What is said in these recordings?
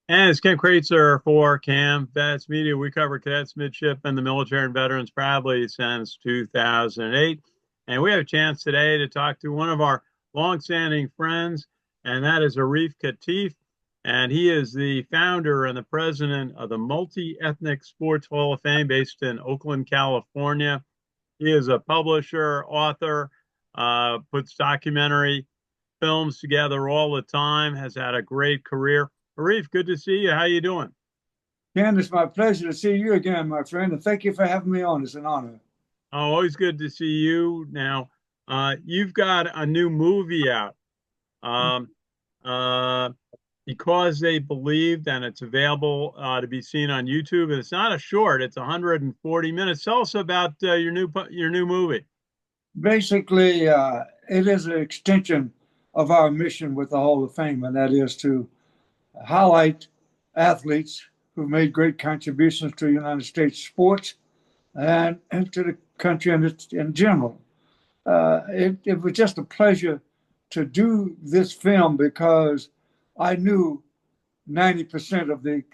And it's Ken Kraetzer for Cammvetsmedia. We cover cadets, midshipmen, the military, and veterans proudly since 2008. And we have a chance today to talk to one of our longstanding friends, and that is Arif Khatib. And he is the founder and the president of the Multi-Ethnic Sports Hall of Fame based in Oakland, California. He is a publisher, author, puts documentary films together all the time, has had a great career. Arif, good to see you. How you doing? Ken, it's my pleasure to see you again, my friend, and thank you for having me on. It's an honor. Oh, always good to see you. Now, you've got a new movie out, um, uh, because they believed, and it's available to be seen on YouTube. And it's not a short; it's 140 minutes. Tell us about your new movie. Basically, it is an extension of our mission with the Hall of Fame, and that is to highlight athletes who made great contributions to United States sports and to the country in general. It was just a pleasure to do this film because I knew 90% of the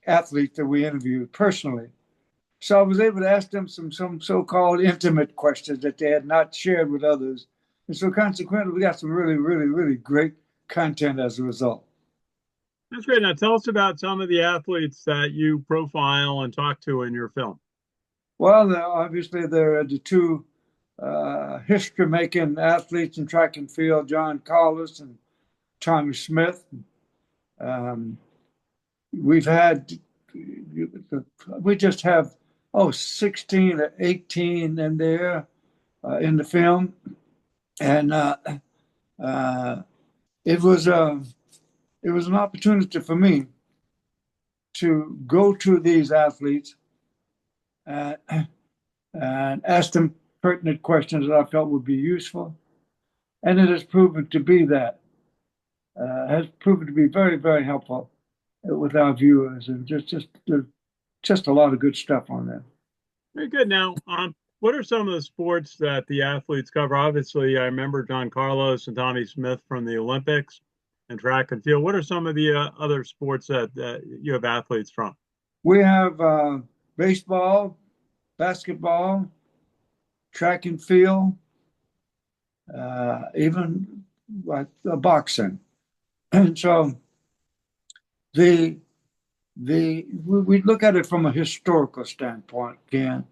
athletes that we interviewed personally. So I was able to ask them some so-called intimate questions that they had not shared with others. And so consequently, we got some really, really, really great content as a result. That's great. Now, tell us about some of the athletes that you profile and talk to in your film. Well, obviously, there are the two history-making athletes in track and field, John Carlos and Tommie Smith. Um, we've had, we just have, 16 or 18 in there in the film. And uh, it was it was an opportunity for me to go to these athletes and, and ask them pertinent questions that I felt would be useful. And it has proven to be that, has proven to be very, very helpful with our viewers. And just a lot of good stuff on there. Very good. Now, what are some of the sports that the athletes cover? Obviously, I remember John Carlos and Tommie Smith from the Olympics and track and field. What are some of the other sports that you have athletes from? We have baseball, basketball, track and field, even like boxing. And so the we look at it from a historical standpoint, Ken.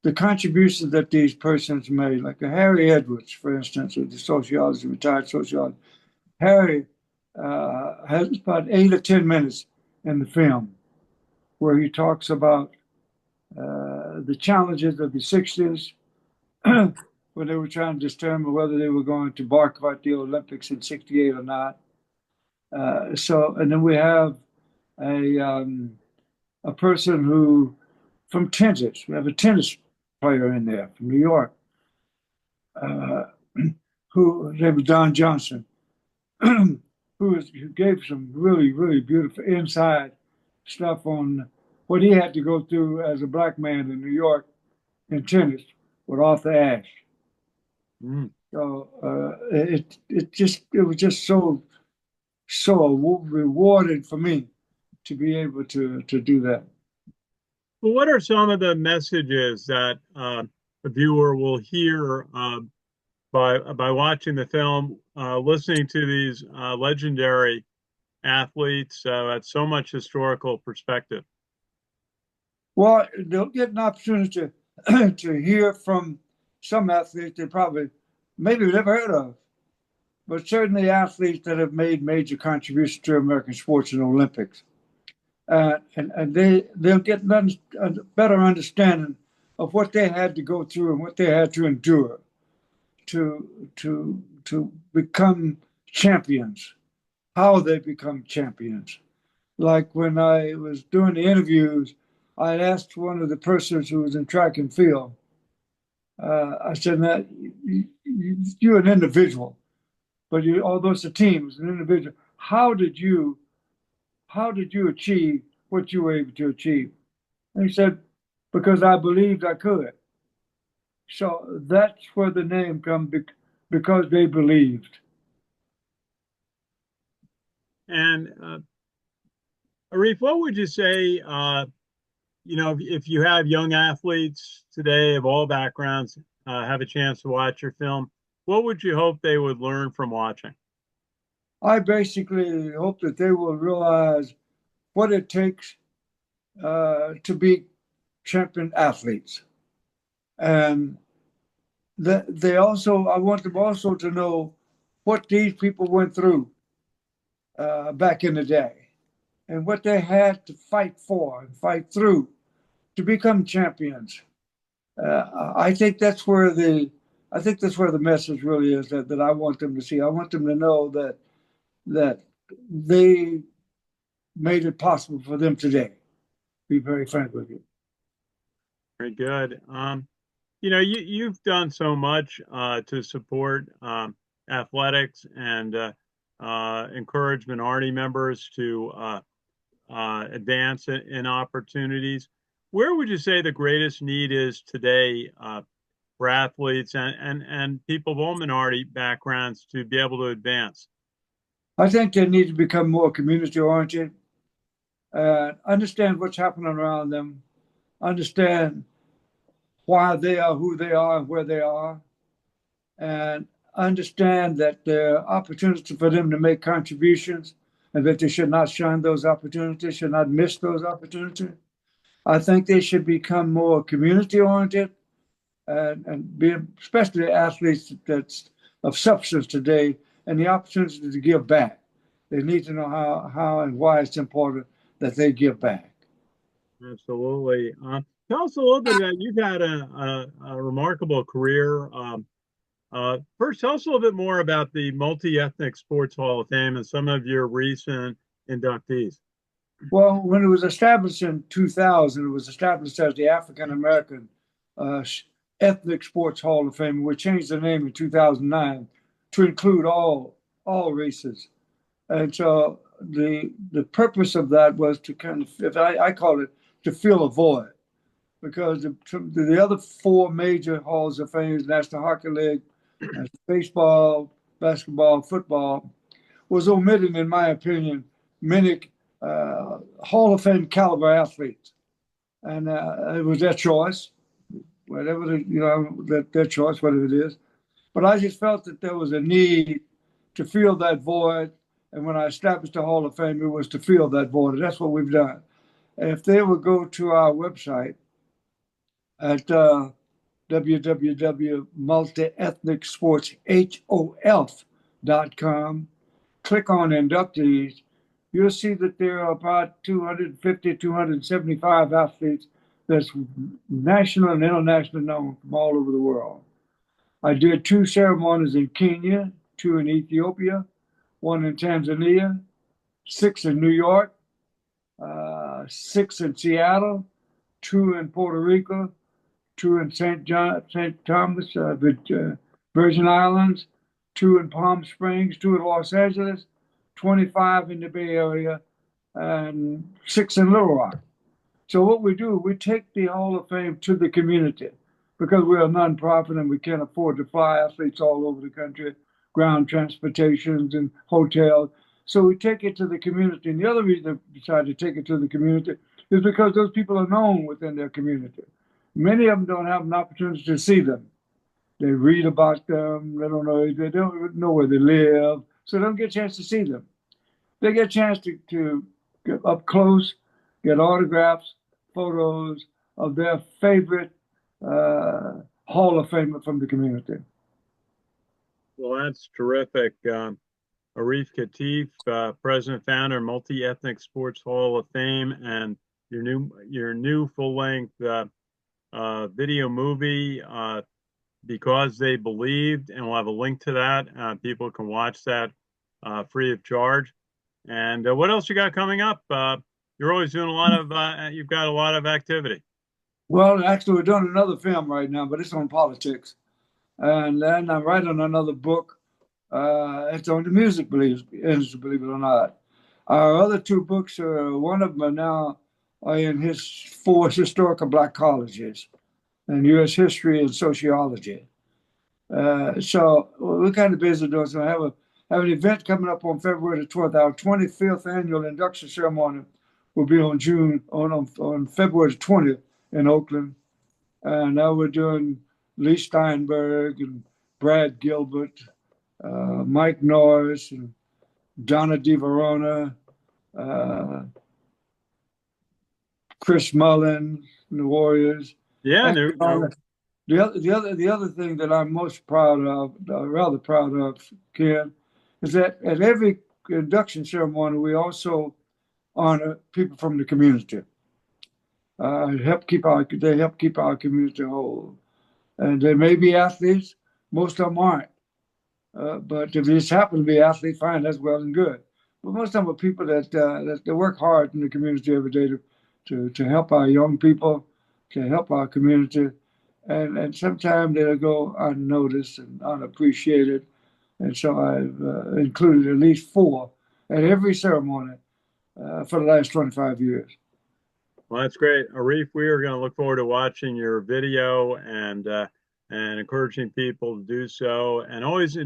The contributions that these persons made, like Harry Edwards, for instance, the sociologist, retired sociologist. Harry has about 8 or 10 minutes in the film where he talks about the challenges of the 60s when they were trying to determine whether they were going to boycott the Olympics in 68 or not. And then we have a person who, from tennis, we have a tennis player in there from New York, uh, who his name was Don Johnson, who gave some really, really beautiful inside stuff on what he had to go through as a black man in New York in tennis with Arthur Ashe. Mm. So it was just so rewarding for me to be able to do that. Well, what are some of the messages that a viewer will hear by watching the film, listening to these legendary athletes at so much historical perspective? Well, they'll get an opportunity to hear from some athletes they probably maybe never heard of, but certainly athletes that have made major contributions to American sports in the Olympics. And they'll get a better understanding of what they had to go through and what they had to endure to become champions, how they become champions. Like when I was doing the interviews, I asked one of the persons who was in track and field. I said, "Now, you're an individual, but although it's a team, it's an individual. How did you achieve what you were able to achieve?" And he said, "Because I believed I could." So that's where the name comes, because they believed. And Arif, what would you say, if you have young athletes today of all backgrounds have a chance to watch your film, what would you hope they would learn from watching? I basically hope that they will realize what it takes to be champion athletes. And I want them also to know what these people went through back in the day and what they had to fight for and fight through to become champions. I think that's where the message really is that I want them to see. I want them to know that they made it possible for them today. Be very frank with you. Very good. You've done so much to support athletics and encourage minority members to advance in opportunities. Where would you say the greatest need is today for athletes and people of all minority backgrounds to be able to advance? I think they need to become more community oriented, understand what's happening around them, understand why they are who they are and where they are, and understand that there are opportunities for them to make contributions and that they should not shun those opportunities, should not miss those opportunities. I think they should become more community oriented and be, especially athletes that's of substance today, and the opportunity to give back. They need to know how and why it's important that they give back. Absolutely. Tell us a little bit about you've had a remarkable career. First, tell us a little bit more about the Multi-Ethnic Sports Hall of Fame and some of your recent inductees. Well, when it was established in 2000, it was established as the African American uh, Ethnic Sports Hall of Fame. We changed the name in 2009 to include all races. And so the purpose of that was to kind of, if I call it, to fill a void, because the other four major halls of fame, National Hockey League, baseball, basketball, football, was omitting, in my opinion, many Hall of Fame caliber athletes, and it was their choice, whatever their choice, whatever it is. But I just felt that there was a need to fill that void, and when I established the Hall of Fame, it was to fill that void, and that's what we've done. And if they would go to our website at www.multiethnicsportshof.com, click on inductees, you'll see that there are about 250, 275 athletes that's national and international known from all over the world. I did two ceremonies in Kenya, two in Ethiopia, one in Tanzania, six in New York, six in Seattle, two in Puerto Rico, two in St. Thomas, Virgin Islands, two in Palm Springs, two in Los Angeles, 25 in the Bay Area, and six in Little Rock. So what we do, we take the Hall of Fame to the community because we're a nonprofit and we can't afford to fly athletes all over the country, ground transportations and hotels. So we take it to the community. And the other reason I decided to take it to the community is because those people are known within their community. Many of them don't have an opportunity to see them. They read about them. They don't know where they live, so they don't get a chance to see them. They get a chance to get up close, get autographs, photos of their favorite Hall of Famer from the community. Well, that's terrific. Arif Khatib, president founder, Multi-Ethnic Sports Hall of Fame, and your new full length video movie, Because They Believed, and we'll have a link to that. People can watch that free of charge. And what else you got coming up? You're always doing you've got a lot of activity. Well, actually, we're doing another film right now, but it's on politics. And then I'm writing another book. It's on the music industry, believe it or not. Our other two books, one of them are in his four historical Black colleges in U.S. history and sociology. So we're kind of busy doing. So I have an event coming up on February the 12th, our 25th annual induction ceremony will be on February 20th in Oakland. And now we're doing Leigh Steinberg and Brad Gilbert, Mike Norris and Donna DiVerona, uh, Chris Mullin, and the Warriors. Yeah, And no, no. the other thing that I'm most proud of, rather proud of, Ken, is that at every induction ceremony we also honor people from the community. They help keep our community whole. And they may be athletes, most of them aren't. But if they just happen to be athletes, fine, that's well and good. But most of them are people that work hard in the community every day to help our young people, to help our community. And sometimes they'll go unnoticed and unappreciated. And so I've included at least 4 at every ceremony for the last 25 years. Well, that's great. Arif, we are going to look forward to watching your video and encouraging people to do so. And always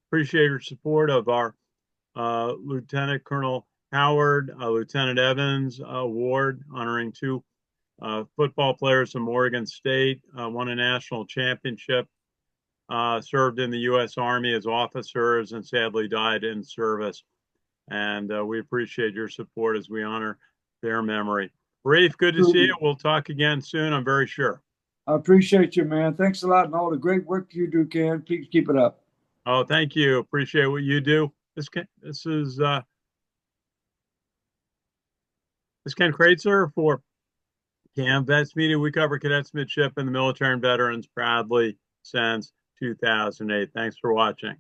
appreciate your support of our Lieutenant Colonel Howard, Lieutenant Evans Award, honoring 2 football players from Oregon State, won a national championship, served in the U.S. Army as officers, and sadly died in service. And we appreciate your support as we honor their memory. Rafe, good to see you. We'll talk again soon, I'm very sure. I appreciate you, man. Thanks a lot and all the great work you do, Ken. Please keep it up. Oh, thank you. Appreciate what you do. This is Ken Kraetzer for Cammvetsmedia. We cover cadets, midship, and the military and veterans proudly since 2008. Thanks for watching.